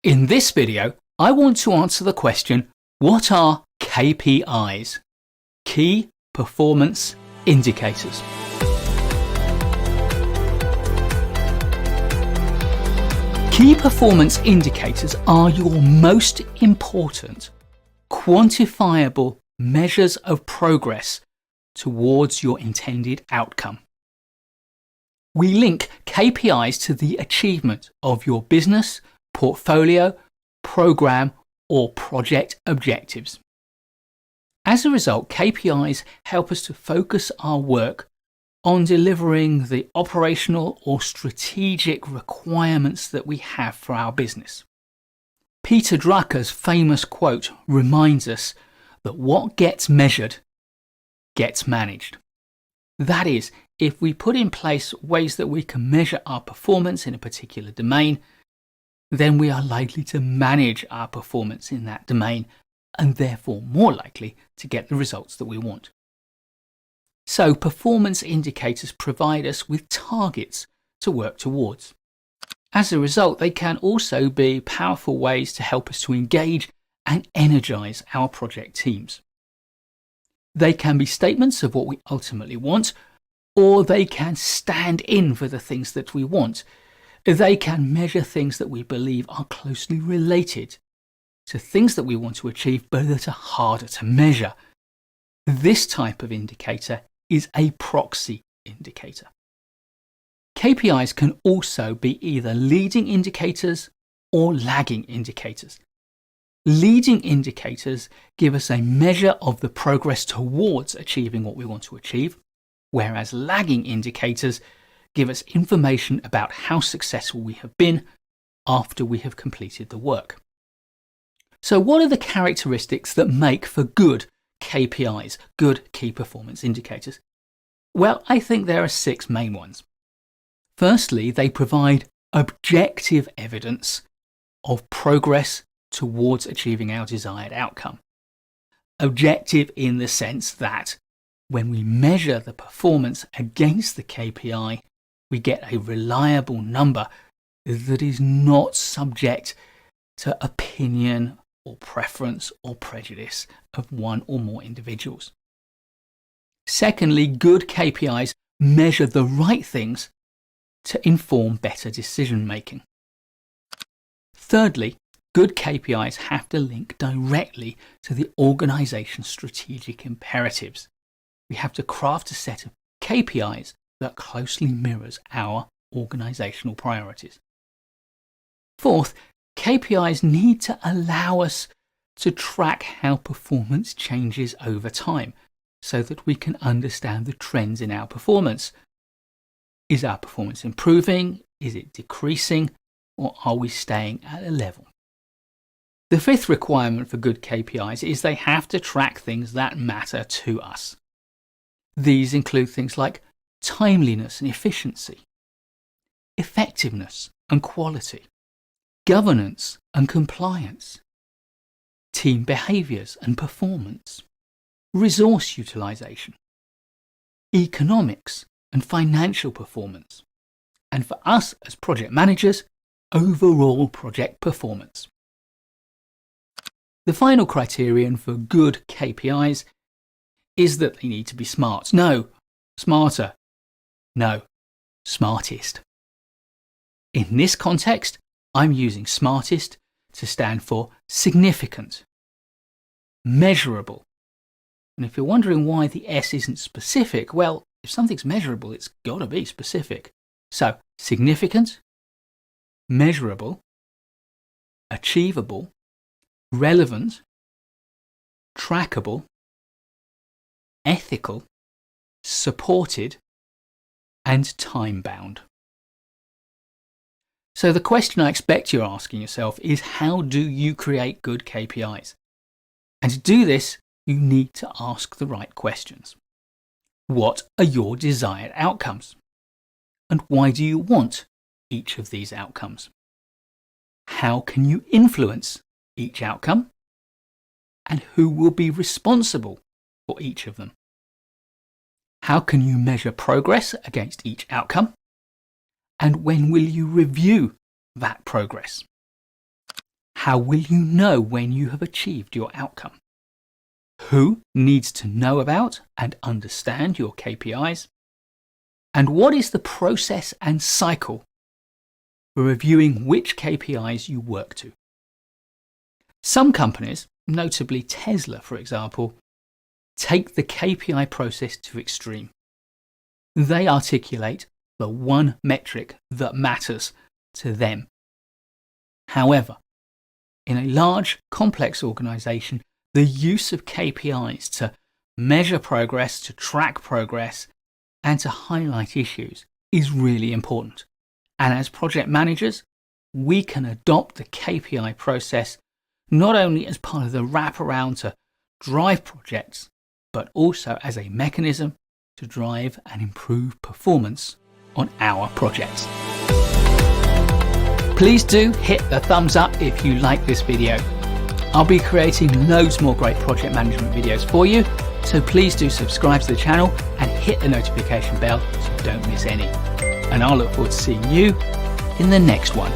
In this video, I want to answer the question, what are KPIs? Key Performance Indicators. Key performance indicators are your most important, quantifiable measures of progress towards your intended outcome. We link KPIs to the achievement of your business, portfolio, program, or project objectives. As a result, KPIs help us to focus our work on delivering the operational or strategic requirements that we have for our business. Peter Drucker's famous quote reminds us that what gets measured gets managed. That is, if we put in place ways that we can measure our performance in a particular domain, then we are likely to manage our performance in that domain and therefore more likely to get the results that we want. So performance indicators provide us with targets to work towards. As a result, they can also be powerful ways to help us to engage and energize our project teams. They can be statements of what we ultimately want, or they can stand in for the things that we want. They can measure things that we believe are closely related to things that we want to achieve but that are harder to measure. This type of indicator is a proxy indicator. KPIs can also be either leading indicators or lagging indicators. Leading indicators give us a measure of the progress towards achieving what we want to achieve, whereas lagging indicators give us information about how successful we have been after we have completed the work. So what are the characteristics that make for good KPIs, good key performance indicators? Well, I think there are 6 main ones. Firstly, they provide objective evidence of progress towards achieving our desired outcome. Objective in the sense that when we measure the performance against the KPI, we get a reliable number that is not subject to opinion or preference or prejudice of one or more individuals. Secondly, good KPIs measure the right things to inform better decision making. Thirdly, good KPIs have to link directly to the organization's strategic imperatives. We have to craft a set of KPIs that closely mirrors our organizational priorities. Fourth, KPIs need to allow us to track how performance changes over time so that we can understand the trends in our performance. Is our performance improving? Is it decreasing? Or are we staying at a level? The fifth requirement for good KPIs is they have to track things that matter to us. These include things like timeliness and efficiency, effectiveness and quality, governance and compliance, team behaviors and performance, resource utilization, economics and financial performance, and for us as project managers, overall project performance. The final criterion for good KPIs is that they need to be smart. No, smarter. No, smartest. In this context, I'm using smartest to stand for significant, measurable. And if you're wondering why the S isn't specific, well, if something's measurable, it's got to be specific. So, significant, measurable, achievable, relevant, trackable, ethical, supported, and time-bound. So the question I expect you're asking yourself is, how do you create good KPIs? And to do this, you need to ask the right questions. What are your desired outcomes? And why do you want each of these outcomes? How can you influence each outcome? And who will be responsible for each of them? How can you measure progress against each outcome? And when will you review that progress? How will you know when you have achieved your outcome? Who needs to know about and understand your KPIs? And what is the process and cycle for reviewing which KPIs you work to? Some companies, notably Tesla for example, take the KPI process to extreme. They articulate the one metric that matters to them. However, in a large, complex organization, the use of KPIs to measure progress, to track progress, and to highlight issues is really important. And as project managers, we can adopt the KPI process not only as part of the wraparound to drive projects, but also as a mechanism to drive and improve performance on our projects. Please do hit the thumbs up if you like this video. I'll be creating loads more great project management videos for you, so please do subscribe to the channel and hit the notification bell so you don't miss any. And I'll look forward to seeing you in the next one.